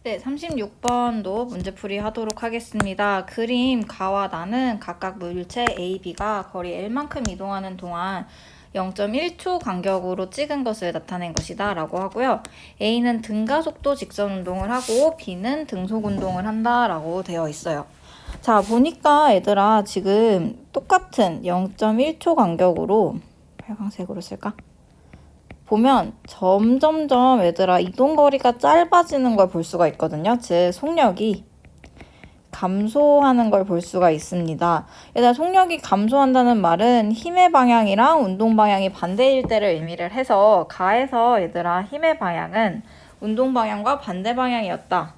네, 36번도 문제풀이 하도록 하겠습니다. 그림 가와 나는 각각 물체 A, B가 거리 L만큼 이동하는 동안 0.1초 간격으로 찍은 것을 나타낸 것이다 라고 하고요. A는 등가속도 직선 운동을 하고 B는 등속 운동을 한다 라고 되어 있어요. 자, 보니까 얘들아 지금 똑같은 0.1초 간격으로 빨간색으로 쓸까? 보면 점점점 얘들아 이동거리가 짧아지는 걸 볼 수가 있거든요. 즉 속력이 감소하는 걸 볼 수가 있습니다. 얘들아 속력이 감소한다는 말은 힘의 방향이랑 운동 방향이 반대일 때를 의미를 해서 가에서 얘들아 힘의 방향은 운동 방향과 반대 방향이었다.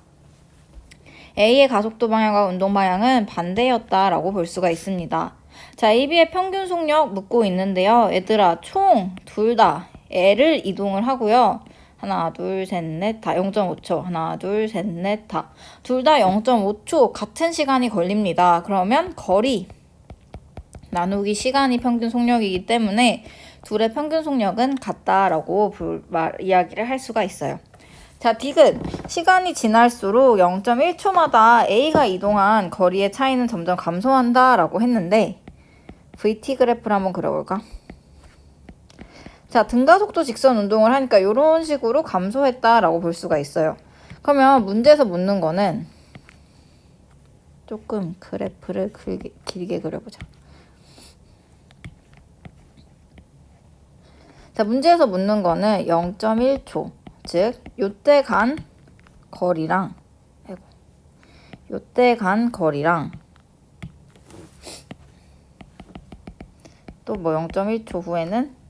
A의 가속도 방향과 운동 방향은 반대였다라고 볼 수가 있습니다. 자, AB의 평균 속력 묻고 있는데요. 얘들아 총 둘 다 L을 이동을 하고요. 하나, 둘, 셋, 넷, 다 0.5초. 하나, 둘, 셋, 넷, 다. 둘 다 0.5초 같은 시간이 걸립니다. 그러면 거리 나누기 시간이 평균 속력이기 때문에 둘의 평균 속력은 같다라고 이야기를 할 수가 있어요. 자, 디귿. 시간이 지날수록 0.1초마다 A가 이동한 거리의 차이는 점점 감소한다라고 했는데 VT 그래프를 한번 그려볼까? 자, 등가속도 직선 운동을 하니까 이런 식으로 감소했다라고 볼 수가 있어요. 그러면 문제에서 묻는 거는 조금 그래프를 길게 그려보자. 자, 문제에서 묻는 거는 0.1초, 즉 요때 간 거리랑 요때 간 거리랑 또 뭐 0.1초 후에는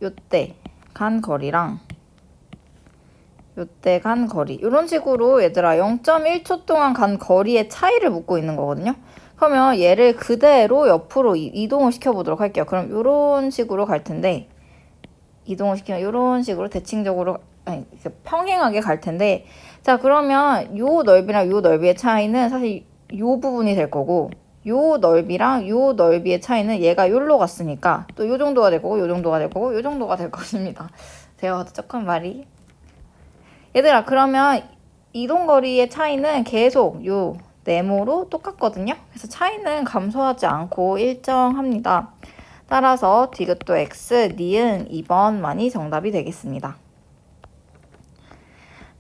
요때 간 거리랑 요때 간 거리 이런 식으로 얘들아 0.1초 동안 간 거리의 차이를 묻고 있는 거거든요. 그러면 얘를 그대로 옆으로 이동을 시켜보도록 할게요. 그럼 이런 식으로 갈 텐데 이동을 시키면 이런 식으로 대칭적으로 아니 평행하게 갈 텐데 자 그러면 요 넓이랑 요 넓이의 차이는 사실 요 부분이 될 거고 요 넓이랑 요 넓이의 차이는 얘가 요로 갔으니까 또 요 정도가 될 거고 요 정도가 될 거고 요 정도가 될 것입니다. 제가 조금 말이 얘들아 그러면 이동거리의 차이는 계속 요 네모로 똑같거든요. 그래서 차이는 감소하지 않고 일정합니다. 따라서 디귿도 X, 니은 2번만이 정답이 되겠습니다.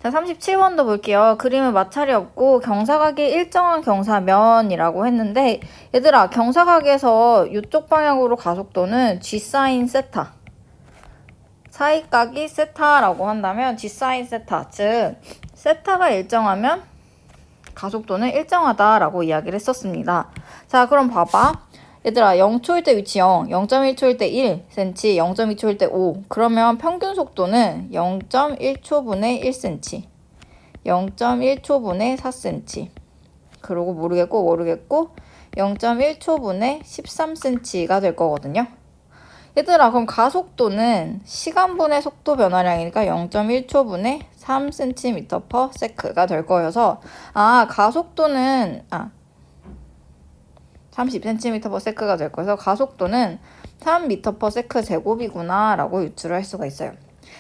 자, 37번도 볼게요. 그림은 마찰이 없고 경사각이 일정한 경사면이라고 했는데 얘들아 경사각에서 이쪽 방향으로 가속도는 G 사인 세타 사이각이 세타라고 한다면 G 사인 세타 즉 세타가 일정하면 가속도는 일정하다라고 이야기를 했었습니다. 자 그럼 봐봐. 얘들아 0초일 때 위치 0, 0.1초일 때 1cm, 0.2초일 때 5. 그러면 평균 속도는 0.1초분의 1cm, 0.1초분의 4cm. 그러고 모르겠고 0.1초분의 13cm가 될 거거든요. 얘들아 그럼 가속도는 시간분의 속도 변화량이니까 0.1초분의 3cm/s가 될 거여서 가속도는 30cm/s가 될 거여서 가속도는 3m/s 제곱이구나 라고 유추를 할 수가 있어요.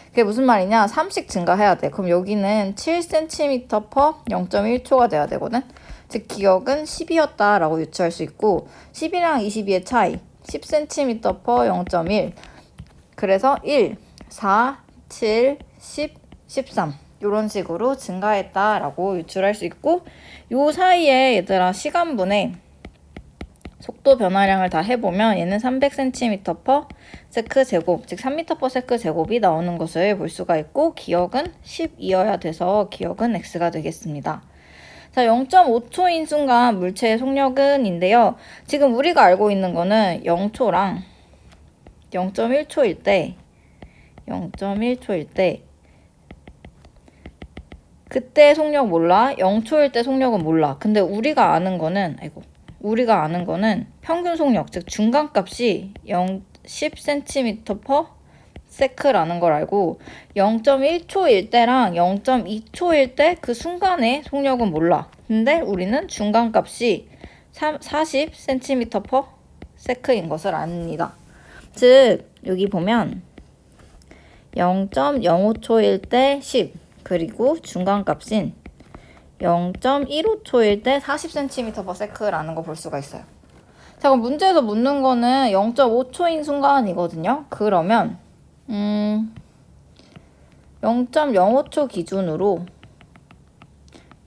그게 무슨 말이냐 3씩 증가해야 돼. 그럼 여기는 7cm/0.1초가 돼야 되거든. 즉 기억은 10이었다 라고 유추할 수 있고 10이랑 22의 차이 10cm/0.1 그래서 1, 4, 7, 10, 13 이런 식으로 증가했다 라고 유추할 수 있고 요 사이에 얘들아 시간분의 속도 변화량을 다 해보면 얘는 300cm/s 제곱, 즉 3m/s 제곱이 나오는 것을 볼 수가 있고 기억은 10이어야 돼서 기억은 X가 되겠습니다. 자, 0.5초인 순간 물체의 속력은 인데요. 지금 우리가 알고 있는 거는 0초랑 0.1초일 때 그때 속력 몰라. 0초일 때 속력은 몰라. 근데 우리가 아는 거는 평균 속력, 즉 중간값이 10cm/s라는 걸 알고 0.1초일 때랑 0.2초일 때 그 순간의 속력은 몰라. 근데 우리는 중간값이 40cm/s인 것을 압니다. 즉 여기 보면 0.05초일 때 10, 그리고 중간값인 0.15초일 때 40cm/s라는 거 볼 수가 있어요. 자, 그럼 문제에서 묻는 거는 0.5초인 순간이거든요. 그러면 0.05초 기준으로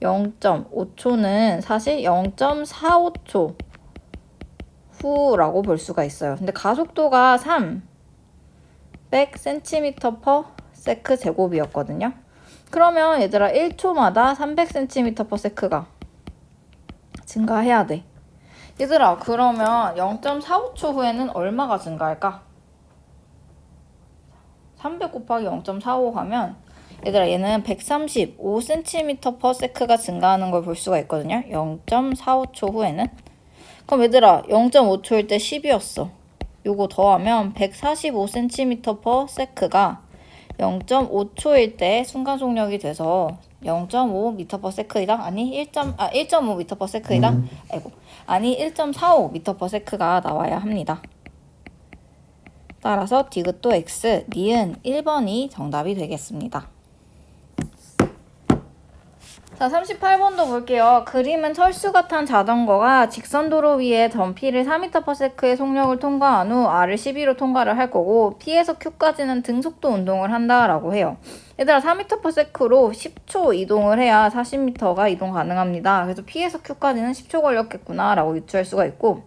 0.5초는 사실 0.45초 후라고 볼 수가 있어요. 근데 가속도가 300cm/s 제곱이었거든요. 그러면 얘들아 1초마다 300cm/s가 증가해야 돼. 얘들아 그러면 0.45초 후에는 얼마가 증가할까? 300 곱하기 0.45 하면 얘들아 얘는 135cm/s가 증가하는 걸 볼 수가 있거든요. 0.45초 후에는. 그럼 얘들아 0.5초일 때 10이었어. 요거 더하면 145cm/s가 0.5초일 때 순간속력이 돼서 0.5m/s당 아니 1.5m/s당 아니 1.45m/s가 나와야 합니다. 따라서 디귿도 X, 니은 1번이 정답이 되겠습니다. 자, 38번도 볼게요. 그림은 철수가 탄 자전거가 직선도로 위에 전 P를 4m/s의 속력을 통과한 후 R을 12로 통과를 할 거고 P에서 Q까지는 등속도 운동을 한다라고 해요. 얘들아 4m/s로 10초 이동을 해야 40m가 이동 가능합니다. 그래서 P에서 Q까지는 10초 걸렸겠구나 라고 유추할 수가 있고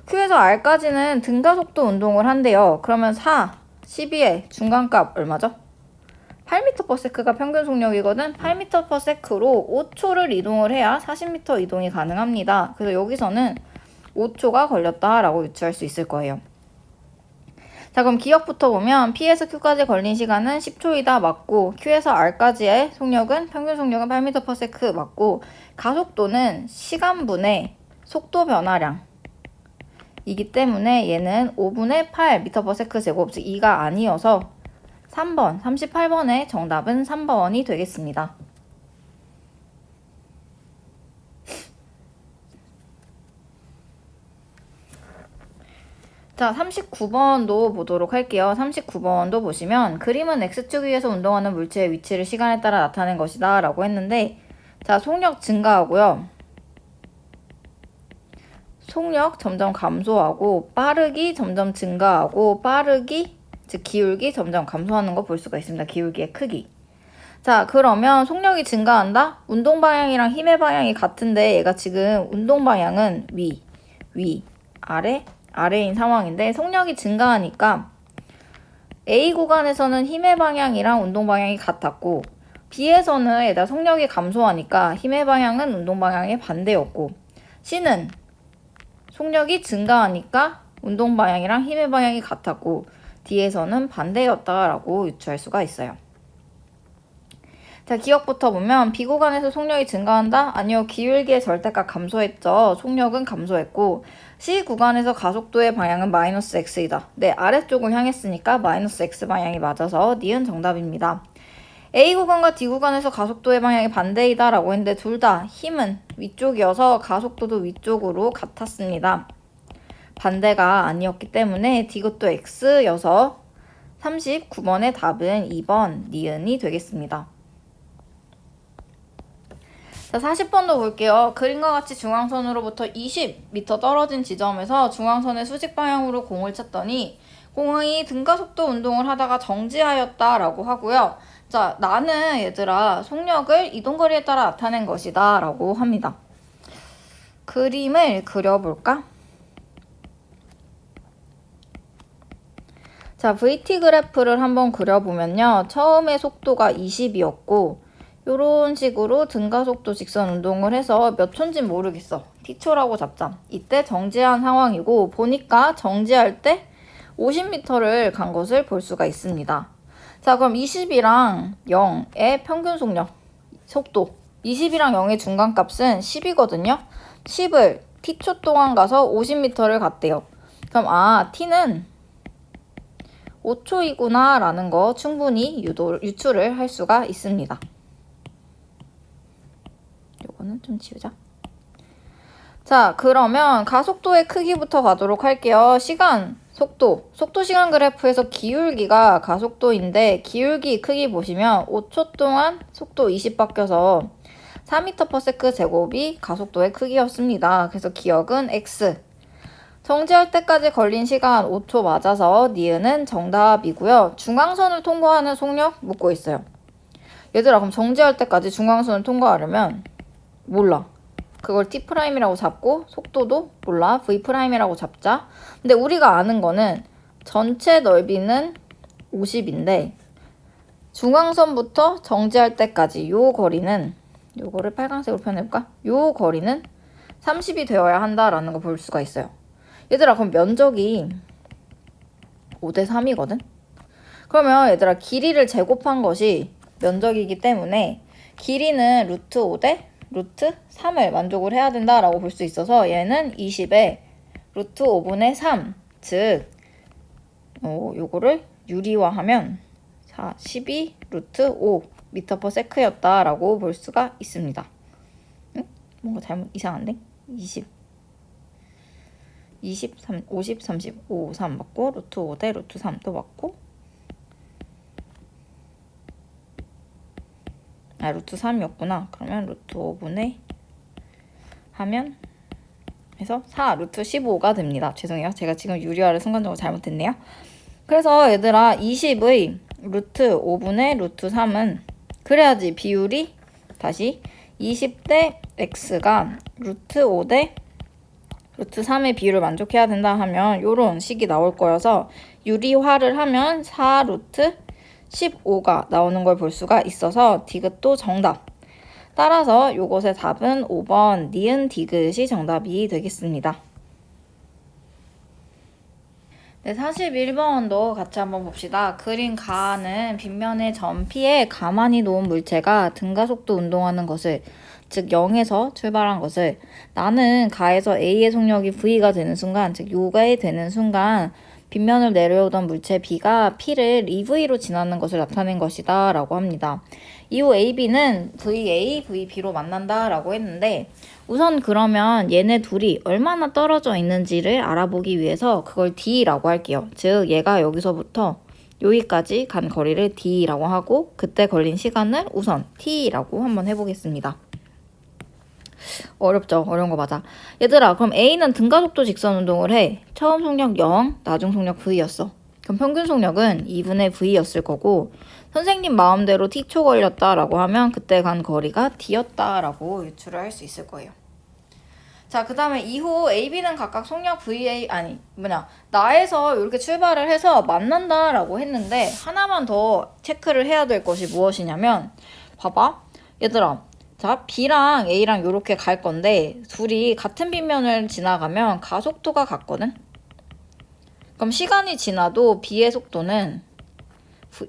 Q에서 R까지는 등가속도 운동을 한대요. 그러면 4, 12의 중간값 얼마죠? 8m/s가 평균 속력이거든. 8m/s로 5초를 이동을 해야 40m 이동이 가능합니다. 그래서 여기서는 5초가 걸렸다라고 유추할 수 있을 거예요. 자, 그럼 기억부터 보면 P에서 Q까지 걸린 시간은 10초이다 맞고 Q에서 R까지의 속력은 평균 속력은 8m/s 맞고 가속도는 시간분의 속도 변화량 이기 때문에 얘는 5분의 8m/s 제곱 즉 2가 아니어서 3번, 38번의 정답은 3번이 되겠습니다. 자, 39번도 보도록 할게요. 39번도 보시면 그림은 X축 위에서 운동하는 물체의 위치를 시간에 따라 나타낸 것이다 라고 했는데 자, 속력 증가하고요. 속력 점점 감소하고 빠르기 점점 증가하고 빠르기 즉 기울기 점점 감소하는 거 볼 수가 있습니다. 기울기의 크기. 자, 그러면 속력이 증가한다? 운동 방향이랑 힘의 방향이 같은데 얘가 지금 운동 방향은 위, 아래, 아래인 상황인데 속력이 증가하니까 A 구간에서는 힘의 방향이랑 운동 방향이 같았고 B에서는 얘가 속력이 감소하니까 힘의 방향은 운동 방향의 반대였고 C는 속력이 증가하니까 운동 방향이랑 힘의 방향이 같았고 D에서는 반대였다라고 유추할 수가 있어요. 자, 기억부터 보면 B 구간에서 속력이 증가한다? 아니요, 기울기의 절대값 감소했죠. 속력은 감소했고 C 구간에서 가속도의 방향은 마이너스 X이다. 네, 아래쪽을 향했으니까 마이너스 X 방향이 맞아서 니은 정답입니다. A 구간과 D 구간에서 가속도의 방향이 반대이다 라고 했는데 둘 다 힘은 위쪽이어서 가속도도 위쪽으로 같았습니다. 반대가 아니었기 때문에 디귿도 X여서 39번의 답은 2번 니은이 되겠습니다. 자, 40번도 볼게요. 그림과 같이 중앙선으로부터 20m 떨어진 지점에서 중앙선의 수직 방향으로 공을 쳤더니 공이 등가속도 운동을 하다가 정지하였다 라고 하고요. 자, 나는 얘들아 속력을 이동거리에 따라 나타낸 것이다 라고 합니다. 그림을 그려볼까? 자, VT 그래프를 한번 그려보면요. 처음에 속도가 20이었고 요런 식으로 등가속도 직선 운동을 해서 몇 초인지 모르겠어. T초라고 잡자. 이때 정지한 상황이고 보니까 정지할 때 50m를 간 것을 볼 수가 있습니다. 자, 그럼 20이랑 0의 평균 속도 20이랑 0의 중간값은 10이거든요. 10을 T초 동안 가서 50m를 갔대요. 그럼 T는 5초이구나 라는 거 충분히 유추를 할 수가 있습니다. 요거는 좀 지우자. 자, 그러면 가속도의 크기부터 가도록 할게요. 시간, 속도 시간 그래프에서 기울기가 가속도인데 기울기 크기 보시면 5초 동안 속도 20 바뀌어서 4m/s 제곱이 가속도의 크기였습니다. 그래서 기억은 X. 정지할 때까지 걸린 시간 5초 맞아서 니은은 정답이고요. 중앙선을 통과하는 속력 묻고 있어요. 얘들아, 그럼 정지할 때까지 중앙선을 통과하려면 몰라. 그걸 T'이라고 잡고 속도도 몰라. V'이라고 잡자. 근데 우리가 아는 거는 전체 넓이는 50인데 중앙선부터 정지할 때까지 요 거리는, 요거를 빨간색으로 표현해볼까? 요 거리는 30이 되어야 한다라는 거 볼 수가 있어요. 얘들아, 그럼 면적이 5대 3이거든? 그러면 얘들아, 길이를 제곱한 것이 면적이기 때문에 길이는 루트 5대 루트 3을 만족을 해야 된다라고 볼 수 있어서 얘는 20에 루트 5분의 3, 즉 요거를 유리화하면 12 루트 5 m/s였다라고 볼 수가 있습니다. 응? 뭔가 이상한데? 50, 30, 5, 3 맞고 루트 5대 루트 3도 맞고 루트 3이었구나. 그러면 루트 5분의 하면 해서 4 루트 15가 됩니다. 죄송해요. 제가 지금 유리화를 순간적으로 잘못했네요. 그래서 얘들아, 20의 루트 5분의 루트 3은 그래야지 비율이 다시 20대 x가 루트 5대 루트 3의 비율을 만족해야 된다 하면 요런 식이 나올 거여서 유리화를 하면 4 루트 15가 나오는 걸 볼 수가 있어서 디귿도 정답. 따라서 요것의 답은 5번 니은 디귿이 정답이 되겠습니다. 네, 41번도 같이 한번 봅시다. 그린 가는 빗면의 점 P에 가만히 놓은 물체가 등가속도 운동하는 것을, 즉 0에서 출발한 것을 나는 가에서 A의 속력이 V가 되는 순간, 즉 요가에 되는 순간 빗면을 내려오던 물체 B가 P를 EV로 지나는 것을 나타낸 것이다 라고 합니다. 이후 AB는 VA, VB로 만난다 라고 했는데 우선 그러면 얘네 둘이 얼마나 떨어져 있는지를 알아보기 위해서 그걸 D라고 할게요. 즉 얘가 여기서부터 여기까지 간 거리를 D라고 하고 그때 걸린 시간을 우선 T라고 한번 해보겠습니다. 어렵죠? 어려운 거 맞아. 얘들아, 그럼 A는 등가속도 직선 운동을 해. 처음 속력 0, 나중 속력 V였어. 그럼 평균 속력은 2분의 V였을 거고 선생님 마음대로 T초 걸렸다라고 하면 그때 간 거리가 D였다라고 유추를 할 수 있을 거예요. 자, 그 다음에 이후 AB는 각각 속력 나에서 이렇게 출발을 해서 만난다라고 했는데 하나만 더 체크를 해야 될 것이 무엇이냐면 봐봐. 얘들아, 자, B랑 A랑 이렇게 갈 건데 둘이 같은 빗면을 지나가면 가속도가 같거든? 그럼 시간이 지나도 B의 속도는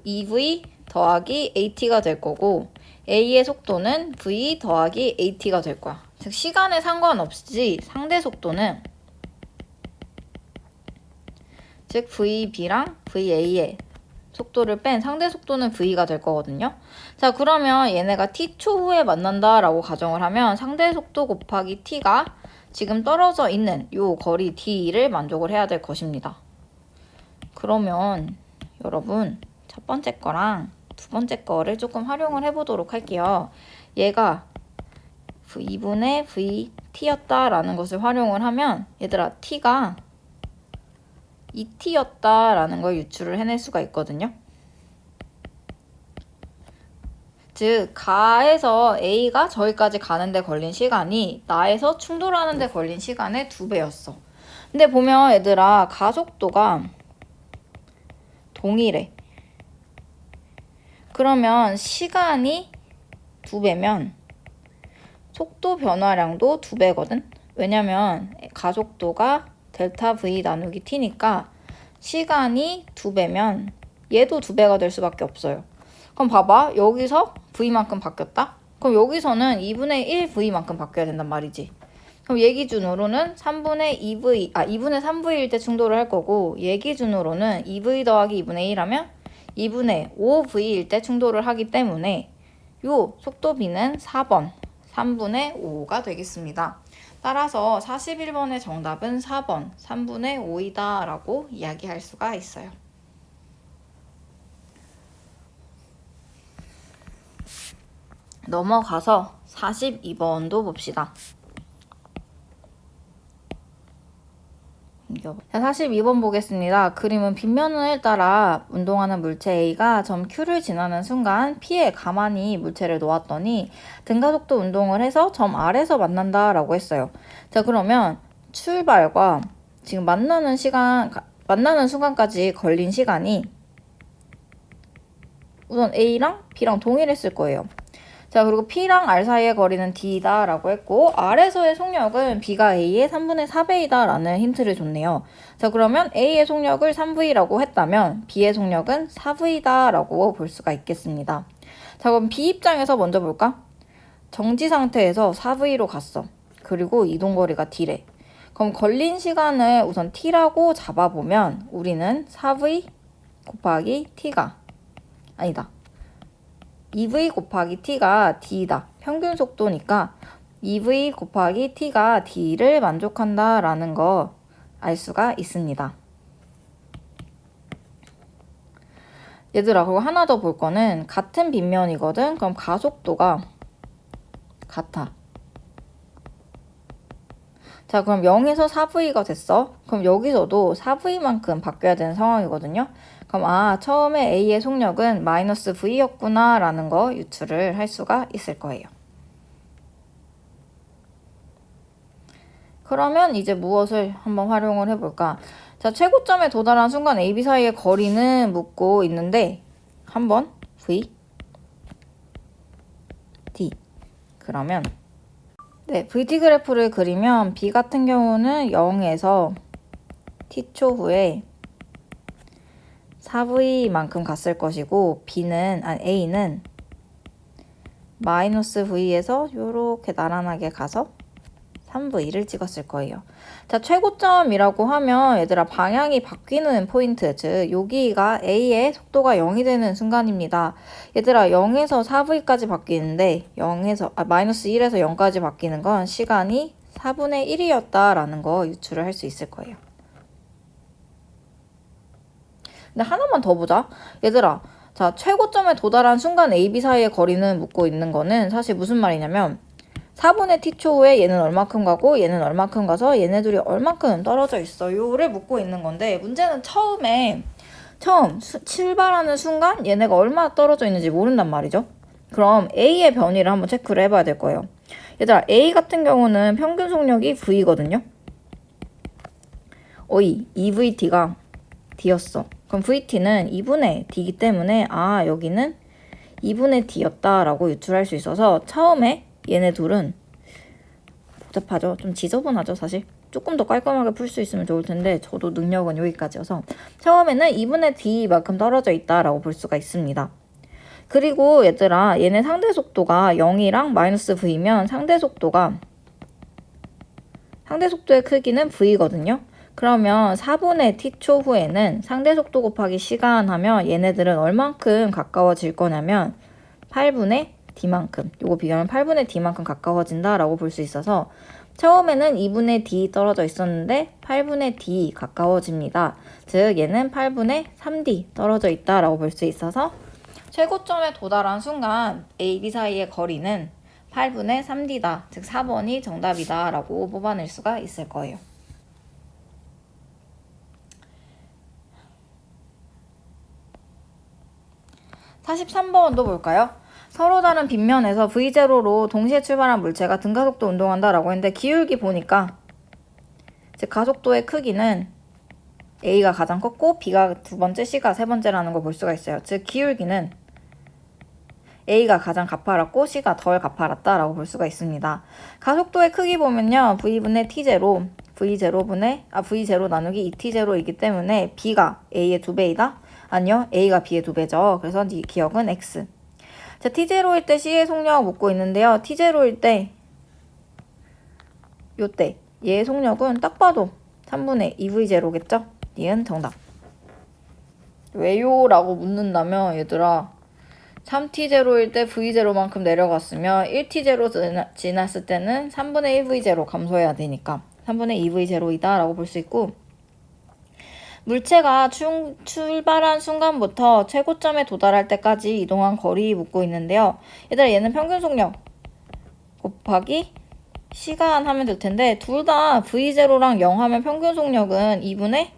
EV 더하기 AT가 될 거고 A의 속도는 V 더하기 AT가 될 거야. 즉 시간에 상관없이 상대 속도는 즉 VB랑 VA의 속도를 뺀 상대 속도는 V가 될 거거든요. 자, 그러면 얘네가 T초 후에 만난다라고 가정을 하면 상대 속도 곱하기 T가 지금 떨어져 있는 요 거리 D를 만족을 해야 될 것입니다. 그러면 여러분 첫 번째 거랑 두 번째 거를 조금 활용을 해보도록 할게요. 얘가 2분의 VT였다라는 것을 활용을 하면 얘들아 T가 2T였다라는 걸 유추를 해낼 수가 있거든요. 즉 가에서 A가 저기까지 가는데 걸린 시간이 나에서 충돌하는데 걸린 시간의 2배였어. 근데 보면 얘들아 가속도가 동일해. 그러면 시간이 2배면 속도 변화량도 2배거든? 왜냐면 가속도가 델타 V 나누기 T니까 시간이 2배면 얘도 2배가 될 수밖에 없어요. 그럼 봐봐. 여기서 V만큼 바뀌었다? 그럼 여기서는 2분의 1 V만큼 바뀌어야 된단 말이지. 그럼 얘 기준으로는 2분의 3V일 때 충돌을 할 거고 얘 기준으로는 2V 더하기 2분의 1 하면 2분의 5V일 때 충돌을 하기 때문에 요 속도 B는 4번 3분의 5가 되겠습니다. 따라서 41번의 정답은 4번 3분의 5이다 라고 이야기할 수가 있어요. 넘어가서 42번도 봅시다. 자, 42번 보겠습니다. 그림은 빗면을 따라 운동하는 물체 A가 점 Q를 지나는 순간 P에 가만히 물체를 놓았더니 등가속도 운동을 해서 점 R에서 만난다 라고 했어요. 자, 그러면 출발과 지금 만나는 순간까지 걸린 시간이 우선 A랑 B랑 동일했을 거예요. 자, 그리고 P랑 R 사이의 거리는 D다 라고 했고 R에서의 속력은 B가 A의 3분의 4배이다 라는 힌트를 줬네요. 자, 그러면 A의 속력을 3V라고 했다면 B의 속력은 4V다 라고 볼 수가 있겠습니다. 자, 그럼 B 입장에서 먼저 볼까? 정지 상태에서 4V로 갔어. 그리고 이동거리가 D래. 그럼 걸린 시간을 우선 T라고 잡아보면 우리는 4V 곱하기 T가 아니다. 2V 곱하기 T가 D다. 평균 속도니까 2V 곱하기 T가 D를 만족한다 라는 거 알 수가 있습니다. 얘들아, 그리고 하나 더 볼 거는 같은 빗면이거든. 그럼 가속도가 같아. 자, 그럼 0에서 4V가 됐어. 그럼 여기서도 4V만큼 바뀌어야 되는 상황이거든요. 그럼 처음에 A의 속력은 마이너스 V였구나 라는 거 유추를 할 수가 있을 거예요. 그러면 이제 무엇을 한번 활용을 해볼까? 자, 최고점에 도달한 순간 A, B 사이의 거리는 묻고 있는데 한번 V, D 그러면 VT 그래프를 그리면 B 같은 경우는 0에서 T초 후에 4V만큼 갔을 것이고 A는 마이너스 V에서 이렇게 나란하게 가서 3V를 찍었을 거예요. 자, 최고점이라고 하면 얘들아 방향이 바뀌는 포인트, 즉 여기가 A의 속도가 0이 되는 순간입니다. 얘들아 0에서 4V까지 바뀌는데 마이너스 1에서 0까지 바뀌는 건 시간이 4분의 1이었다라는 거 유추를 할 수 있을 거예요. 근데 하나만 더 보자. 얘들아, 자, 최고점에 도달한 순간 A, B 사이의 거리는 묻고 있는 거는 사실 무슨 말이냐면 4분의 T초 후에 얘는 얼마큼 가고 얘는 얼마큼 가서 얘네 둘이 얼마큼 떨어져 있어요를 묻고 있는 건데 문제는 처음 출발하는 순간 얘네가 얼마 떨어져 있는지 모른단 말이죠. 그럼 A의 변이를 한번 체크를 해봐야 될 거예요. 얘들아, A 같은 경우는 평균 속력이 V거든요. 2VT가 D였어. 그럼 VT는 2분의 D이기 때문에 여기는 2분의 D였다라고 유출할 수 있어서 처음에 얘네 둘은 복잡하죠. 좀 지저분하죠, 사실. 조금 더 깔끔하게 풀 수 있으면 좋을 텐데 저도 능력은 여기까지여서 처음에는 2분의 D만큼 떨어져 있다라고 볼 수가 있습니다. 그리고 얘들아, 얘네 상대 속도가 0이랑 마이너스 V면 상대 속도의 크기는 V거든요. 그러면 4분의 T초 후에는 상대 속도 곱하기 시간 하면 얘네들은 얼만큼 가까워질 거냐면 8분의 D만큼, 요거 비교하면 8분의 D만큼 가까워진다라고 볼 수 있어서 처음에는 2분의 D 떨어져 있었는데 8분의 D 가까워집니다. 즉 얘는 8분의 3D 떨어져 있다라고 볼 수 있어서 최고점에 도달한 순간 A, B 사이의 거리는 8분의 3D다. 즉 4번이 정답이다 라고 뽑아낼 수가 있을 거예요. (43번도) 볼까요? 서로 다른 빗면에서 V0로 동시에 출발한 물체가 등가속도 운동한다 라고 했는데 기울기 보니까 즉 가속도의 크기는 A가 가장 컸고 B가 두 번째, C가 세 번째라는 걸 볼 수가 있어요. 즉 기울기는 A가 가장 가파랐고 C가 덜 가파랐다라고 볼 수가 있습니다. 가속도의 크기 보면요. V분의 T0, V0 나누기 2T0이기 때문에 B가 A의 2배이다? 아니요. A가 B의 2배죠. 그래서 이 기억은 X. 자, T0일 때 C의 속력 묻고 있는데요. T0일 때 요때 얘의 속력은 딱 봐도 3분의 3t0일 때 v0만큼 내려갔으면 1t0 지났을 때는 3분의 1v0 감소해야 되니까 3분의 2v0이다 라고 볼 수 있고, 물체가 출발한 순간부터 최고점에 도달할 때까지 이동한 거리 묻고 있는데요. 얘들아, 얘는 평균 속력 곱하기 시간 하면 될 텐데, 둘 다 v0랑 0 하면 평균 속력은 2분의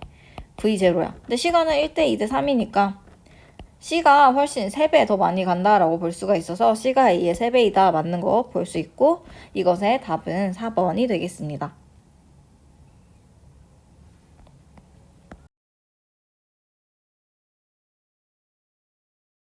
v0야. 근데 시간은 1대 2대 3이니까 C가 훨씬 3배 더 많이 간다라고 볼 수가 있어서 C가 A의 3배이다 맞는 거 볼 수 있고, 이것의 답은 4번이 되겠습니다.